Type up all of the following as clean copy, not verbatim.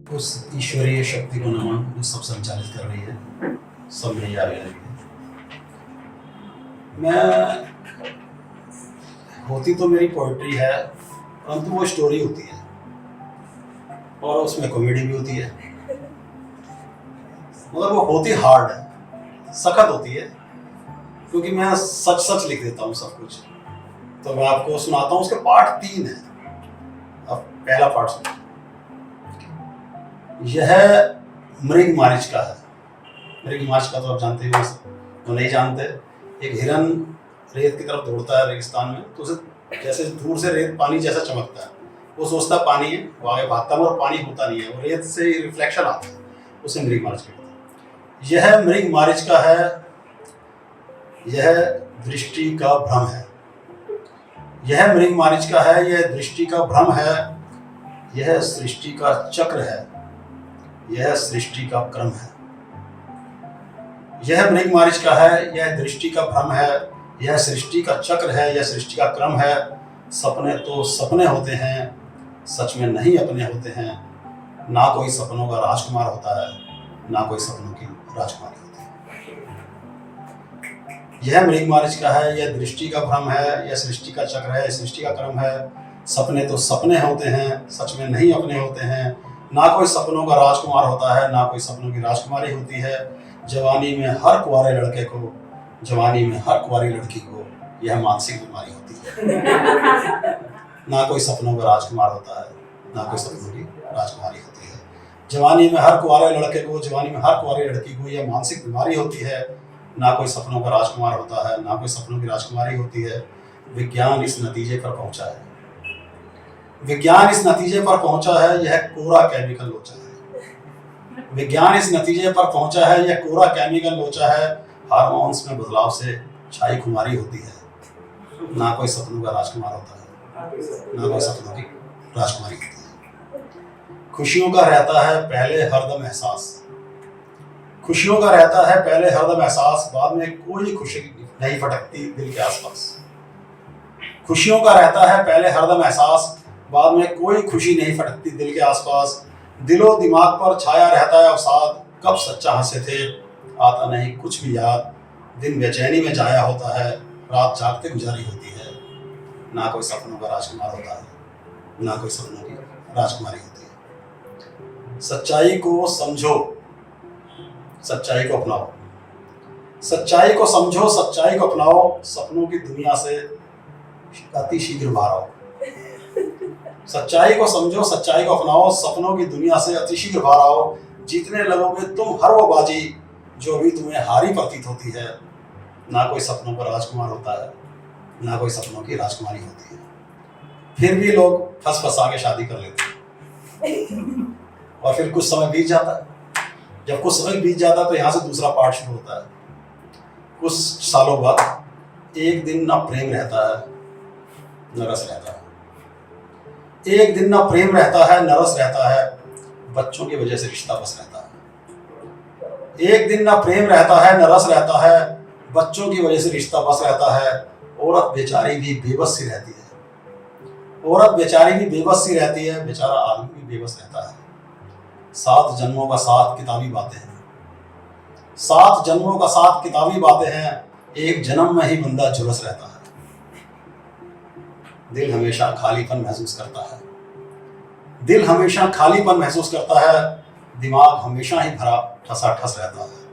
उस ईश्वरीय शक्ति को नमन जो सब संचालित कर रही है, सब में आ रही है। मैं होती तो मेरी पोइट्री है, परंतु वो स्टोरी होती है और उसमें कॉमेडी भी होती है। मगर वो होती हार्ड है, सख्त होती है, क्योंकि मैं सच सच लिख देता हूँ सब कुछ। तो मैं आपको सुनाता हूँ। उसके पार्ट 3 है। अब पहला पार्ट सुनो। यह मृग मारिच का है। मृग मारिच का तो आप जानते हो, तो नहीं जानते। एक हिरन रेत की तरफ दौड़ता है रेगिस्तान में, तो उसे जैसे दूर से रेत पानी जैसा चमकता है, वो सोचता पानी है, वो आगे भागता है, और पानी होता नहीं है, वो रेत से रिफ्लेक्शन आता है, उसे मृग मारिच कहते हैं। यह मृग मारिच का है, यह दृष्टि का भ्रम है। यह मृग मारिच का है, यह दृष्टि का भ्रम है, यह सृष्टि का चक्र है, यह सृष्टि का क्रम है। यह मृग मारिच का है, यह दृष्टि का भ्रम है, यह सृष्टि का चक्र है, यह सृष्टि का क्रम है। सपने तो सपने होते हैं, सच में नहीं अपने होते हैं। ना कोई सपनों का राजकुमार होता है, ना कोई सपनों की राजकुमारी होती है। यह मृग मारिच का है, यह दृष्टि का भ्रम है, यह सृष्टि का चक्र है, सृष्टि का क्रम है। सपने तो सपने होते हैं, सच में नहीं अपने होते हैं। ना कोई सपनों का राजकुमार होता है, ना कोई सपनों की राजकुमारी होती है। जवानी में हर कुंवारे लड़के को, जवानी में हर कुंवारी लड़की को यह मानसिक बीमारी होती है। ना कोई सपनों का राजकुमार होता है, ना कोई सपनों की राजकुमारी होती है। जवानी में हर कुंवारे लड़के को, जवानी में हर कुंवारी लड़की को यह मानसिक बीमारी होती है। ना कोई सपनों का राजकुमार होता है, ना कोई सपनों की राजकुमारी होती है। विज्ञान इस नतीजे पर पहुंचा है, विज्ञान इस नतीजे पर पहुंचा है, यह कोरा केमिकल लोचा है। विज्ञान इस नतीजे पर पहुंचा है, यह कोरा केमिकल लोचा है। हार्मोन्स में बदलाव से छाई खुमारी होती है। ना कोई सपनों का राजकुमार होता है, ना कोई सपनों की राजकुमारी होती है। खुशियों का रहता है पहले हरदम एहसास, खुशियों का रहता है पहले हरदम एहसास, बाद में कोई खुशी नहीं फटकती दिल के आसपास। खुशियों का रहता है पहले हरदम एहसास, बाद में कोई खुशी नहीं फटकती दिल के आसपास। दिलो दिमाग पर छाया रहता है अवसाद, कब सच्चा हंसे थे आता नहीं कुछ भी याद। दिन बेचैनी में जाया होता है, रात जागते गुजारी होती है। ना कोई सपनों का राजकुमार होता है, ना कोई सपनों की राजकुमारी होती है। सच्चाई को समझो, सच्चाई को अपनाओ, सच्चाई को समझो, सच्चाई को अपनाओ। सपनों की दुनिया से अति शीघ्र बाहर आओ। सच्चाई को समझो, सच्चाई को अपनाओ। सपनों की दुनिया से अति शीघ्र बाहर आओ। जीतने लगोगे तुम हर वो बाजी जो भी तुम्हें हारी प्रतीत होती है। ना कोई सपनों का राजकुमार होता है, ना कोई सपनों की राजकुमारी होती है। फिर भी लोग फंस फंसा के शादी कर लेते हैं, और फिर कुछ समय बीत जाता है। जब कुछ समय बीत जाता है तो यहाँ से दूसरा पार्ट शुरू होता है। कुछ सालों बाद एक दिन ना प्रेम रहता है, न रस रहता है। एक दिन ना प्रेम रहता है, न रस रहता है। बच्चों की वजह से रिश्ता बस रहता है। एक दिन ना प्रेम रहता है, न रस रहता है। बच्चों की वजह से रिश्ता बस रहता है। औरत बेचारी भी बेबस सी रहती है, औरत बेचारी भी बेबस सी रहती है। बेचारा आदमी भी बेबस रहता है। 7 जन्मों का साथ किताबी बातें हैं, 7 जन्मों का साथ किताबी बातें हैं। एक जन्म में ही बंदा झुलस रहता है। दिल हमेशा खालीपन महसूस करता है, दिल हमेशा खालीपन महसूस करता है। दिमाग हमेशा ही भरा ठसाठस रहता है।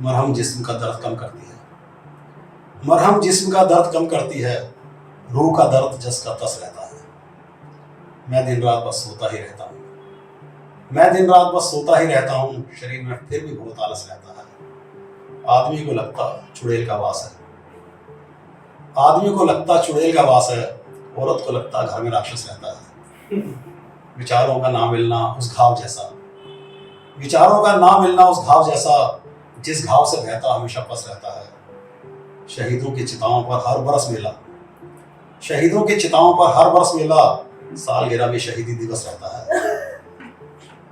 मरहम जिस्म का दर्द कम करती है, मरहम जिस्म का दर्द कम करती है। रूह का दर्द जस का तस रहता है। मैं दिन रात बस सोता ही रहता हूँ, मैं दिन रात बस सोता ही रहता हूँ। शरीर में फिर भी बहुत आलस रहता है। आदमी को लगता चुड़ैल का वास है, आदमी को लगता चुड़ैल का वास है। औरत को लगता घर में राक्षस रहता है। विचारों का ना मिलना उस घाव जैसा, विचारों का ना मिलना उस घाव जैसा, जिस घाव से बहता हमेशा पस रहता है। शहीदों की चिताओं पर हर बरस मेला, शहीदों की चिताओं पर हर बरस मेला। सालगिरह में शहीदी दिवस रहता है।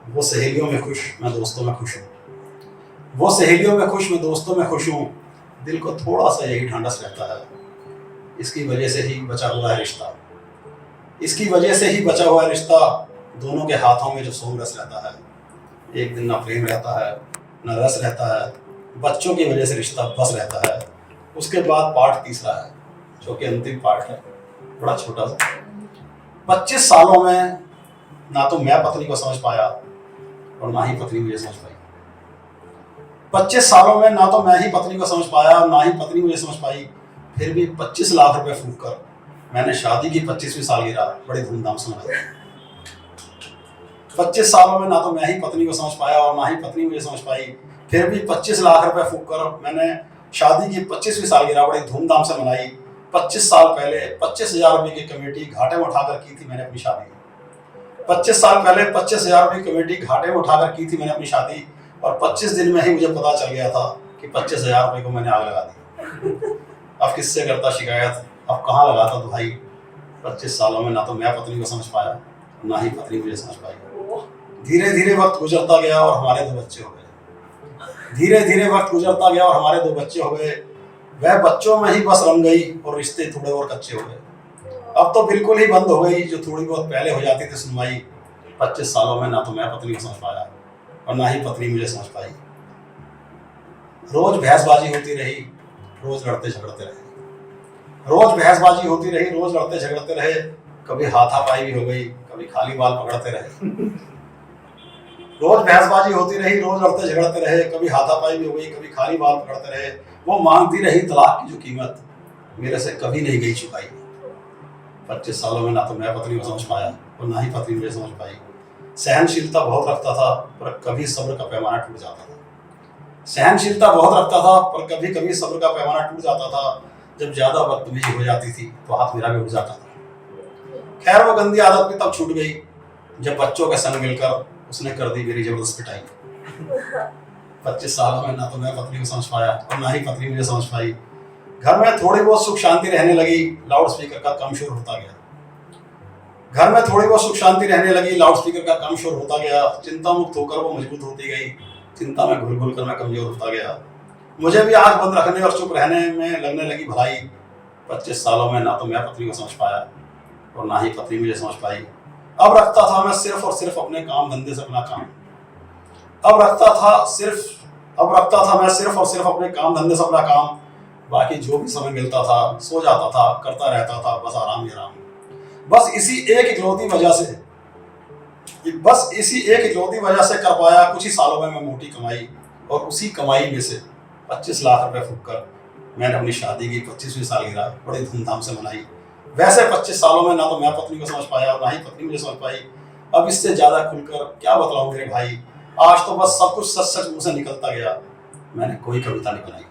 वो सहेलियों में खुश, मैं दोस्तों में खुश हूँ। वो सहेलियों में खुश, मैं दोस्तों में खुश हूँ। दिल को थोड़ा सा यही ढांढस रहता है। इसकी वजह से ही बचा हुआ है रिश्ता, इसकी वजह से ही बचा हुआ है रिश्ता। दोनों के हाथों में जो सोम रस रहता है, एक दिन ना प्रेम रहता है ना रस रहता है, बच्चों की वजह से रिश्ता बस रहता है। उसके बाद पार्ट तीसरा है, जो कि अंतिम पार्ट है, बड़ा छोटा सा। 25 सालों में ना तो मैं पत्नी को समझ पाया और ना ही पत्नी मुझे समझ पाई। 25 सालों में ना तो मैं ही पत्नी को समझ पाया और ना ही पत्नी मुझे समझ पाई। फिर भी 25 लाख रुपए फूंक कर मैंने शादी की 25वीं सालगिरह बड़े धूमधाम से मनाई। 25 सालों में ना तो मैं ही पत्नी को समझ पाया और ना ही पत्नी मुझे समझ पाई। फिर भी 25 लाख रुपए फूंक कर मैंने शादी की 25वीं सालगिरह बड़ी धूमधाम से मनाई। 25 साल पहले 25,000 रुपए की कमेटी घाटे में उठाकर की थी मैंने अपनी शादी। 25 साल पहले 25,000 रुपए की कमेटी घाटे में उठाकर की थी मैंने अपनी शादी, और 25 दिन में ही मुझे पता चल गया था कि 25,000 रुपए को मैंने आग लगा दी। अब किससे करता शिकायत, अब कहाँ लगाता दुहाई। 25 सालों में ना तो मैं पत्नी को समझ पाया, ना ही पत्नी मुझे समझ पाई। धीरे धीरे वक्त गुजरता गया और हमारे 2 बच्चे हो गए। धीरे धीरे वक्त गुजरता गया और हमारे 2 बच्चे हो गए। वह बच्चों में ही बस रम गई और रिश्ते थोड़े और कच्चे हो गए। अब तो बिल्कुल ही बंद हो गई जो थोड़ी बहुत पहले हो जाती थी सुनवाई। 25 सालों में ना तो मैं पत्नी को समझ पाया और ना ही पत्नी मुझे समझ पाई। रोज बहसबाजी होती रही, रोज लड़ते झगड़ते रहे। रोज बहसबाजी होती रही, रोज लड़ते झगड़ते रहे। कभी हाथापाई भी हो गई, कभी खाली बाल पकड़ते रहे। रोज बहसबाजी होती रही, रोज लड़ते झगड़ते रहे। कभी हाथापाई भी हो गई, कभी खाली बाल पकड़ते रहे। वो मांगती रही तलाक की जो कीमत मेरे से कभी नहीं गई चुकाई। 25 सालों में ना तो मैं पत्नी को समझ पाया और ना ही पत्नी मुझे समझ पाई। सहनशीलता बहुत रखता था पर कभी सब्र का पैमाना टूट जाता था। सहनशीलता बहुत रखता था पर कभी कभी सब्र का पैमाना टूट जाता था। जब ज्यादा बदतमीजी हो जाती थी तो हाथ मेरा भी उठ जाता था। खैर वो गंदी आदत भी तब छूट गई जब बच्चों के संग मिलकर उसने कर दी मेरी जबरदस्त पिटाई। 25 सालों में ना तो मैं पत्नी को समझ पाया और ना ही पत्नी मुझे समझ पाई। घर में थोड़ी बहुत सुख शांति रहने लगी, लाउड स्पीकर का कम शोर होता गया। घर में थोड़ी बहुत सुख शांति रहने लगी, लाउड स्पीकर का कम शोर होता गया। चिंता मुक्त होकर वो मजबूत होती गई, चिंता में घुल घुल कर मैं कमजोर होता गया। मुझे भी आंख बंद रखने और चुप रहने में लगने लगी भलाई। 25 सालों में ना तो मैं पत्नी को समझ पाया और ना ही पत्नी मुझे समझ पाई। अब रखता था मैं सिर्फ और सिर्फ अपने काम धंधे से अपना काम। अब रखता था मैं सिर्फ और सिर्फ अपने काम धंधे से अपना काम। बाकी जो भी समय मिलता था सो जाता था, करता रहता था बस आराम ही आराम। बस इसी एक इकलौती वजह से कर पाया कुछ ही सालों में मैं मोटी कमाई, और उसी कमाई में से 25 लाख रुपए फूंक कर मैंने अपनी शादी की 25वीं सालगिरह बड़े धूमधाम से मनाई। वैसे 25 सालों में ना तो मैं पत्नी को समझ पाया और ना ही पत्नी मुझे समझ पाई। अब इससे ज्यादा खुलकर क्या बतलाऊं मेरे भाई। आज तो बस सब कुछ सच सच मुंह से निकलता गया, मैंने कोई कविता नहीं बनाई।